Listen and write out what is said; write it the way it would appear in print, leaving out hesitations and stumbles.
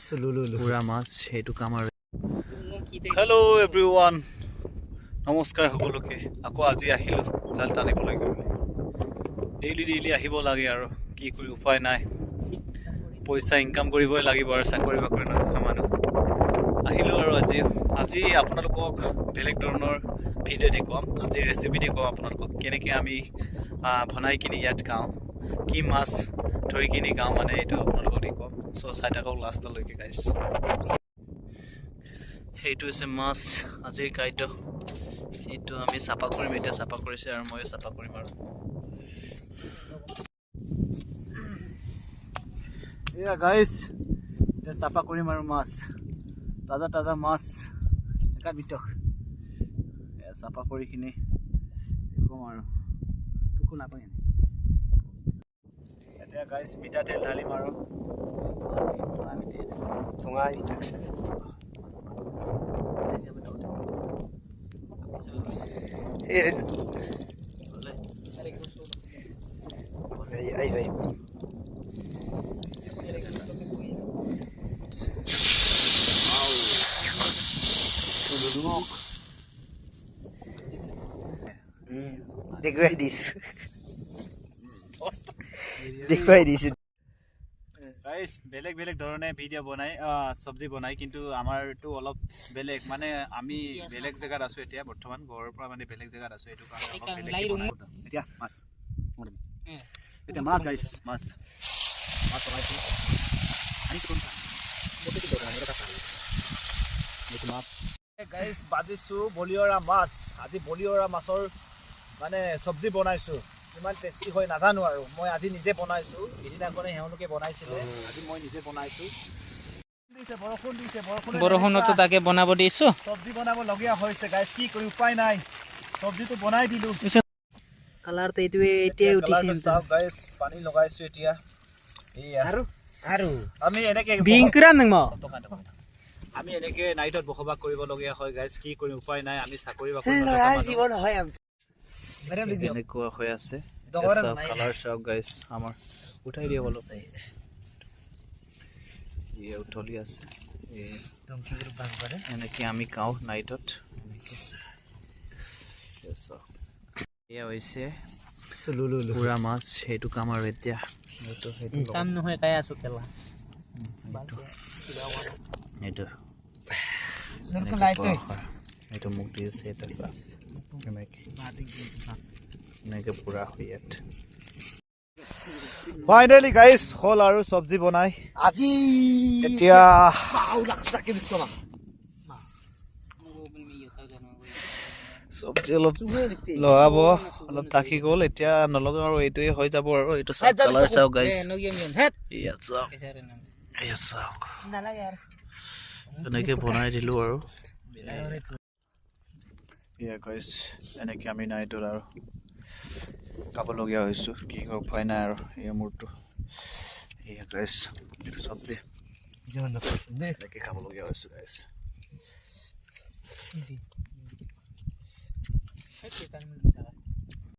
পুৰা মাছ সেইটো কাম আৰু হেল্ল' এভৰিৱান নমস্কাৰ সকলোকে আকৌ আজি আহিলোঁ জাল টানিবলৈ ডেইলি আহিব লাগে আৰু কি কৰি উপায় নাই পইচা ইনকাম কৰিবই লাগিব আৰু চাকৰি বাকৰি নথকা মানুহ আহিলোঁ আৰু আজি আপোনালোকক বেলেগ ধৰণৰ ভিডিঅ' দেখুৱাম আজি ৰেচিপি দেখুৱাম আপোনালোকক কেনেকৈ আমি বনাই কিনি ইয়াত খাওঁ কি মাছ ধৰি কিনি খাওঁ মানে এইটো আপোনালোকক দেখুৱাম চ' চাই থাকক লাষ্টলৈকে গাইছ সেইটো হৈছে মাছ আজিৰ খাদ্য এইটো আমি চাফা কৰিম এতিয়া চাফা কৰিছে আৰু ময়ো চাফা কৰিম আৰু এয়া গাইছ এতিয়া চাফা কৰিম আৰু মাছ তাজা মাছ একা বিতক এয়া চাফা কৰি কিনি দেখুৱাম আৰু তোকো নাপায় এতিয়া গাইছ মিঠাতেল ঢালিম আৰু দেখুৱাই দিছো গাইছ বেলেগ ধৰণে ভিডিঅ' বনাই চব্জি বনাই কিন্তু আমাৰটো অলপ বেলেগ মানে আমি বেলেগ জেগাত আছো এতিয়া বৰ্তমান ঘৰৰ পৰা মানে বেলেগ জেগাত আছো এইটো কাৰণে এতিয়া মাছ গাইছ মাছ বনাইছো গাইছ বাজিছো বলিয়ৰা মাছ আজি বলিয়ৰা মাছৰ মানে চব্জি বনাইছো ইমান টেষ্টি হয় নাজানো আৰু মই আজি নিজে বনাইছো এদিনাখনে হেওঁলোকে বনাইছিলে আজি মই নিজে বনাইছো বৰষুণতো তাকে বনাব দিছো চব্জি বনাব লগীয়া হৈছে গাইছ কি কৰি উপায় নাই চব্জিটো বনাই দিলো কালাৰটো এইটোৱে এতিয়াই উঠিছে গাইছ পানী লগাইছো এতিয়া এয়া আৰু আমি এনেকে বিংকুৰা নং আমি এনেকে নাইটত বসবাস কৰিব লগীয়া হয় গাইছ কি কৰি উপায় নাই আমি চাকৰি জীৱন হয় এনেকুৱা হৈ আছে কালাৰ চাওক গাইছ আমাৰ উঠাই দিয়া অলপ উঠলি আছে এনেকে আমি খাওঁ নাইটত এয়া হৈছে পুৰা মাছ সেইটো কাম আৰু এতিয়া কাম নহয় কাই আছো খেলা এইটো মোক দিছে এটা চাহ এনেকে পুৰা হৈ ইয়াত ফাইনেলি গাইছ হ'ল আৰু চব্জি বনাই আজি এতিয়া চব্জি অলপ লগাব অলপ থাকি গ'ল এতিয়া নলগাওঁ আৰু এইটোৱে হৈ যাব আৰু এইটো চাওক কালাৰ চাওক গাইছ এয়া চাওক এনেকে বনাই দিলো আৰু এয়া গাইছ এনেকে আমি নাইটত আৰু খাবলগীয়া হৈছোঁ কি কৰিব উপায় নাই আৰু এয়া মোৰটো এয়া গাইছ এইটো চব্জি এনেকে খাবলগীয়া হৈছোঁ গাইছ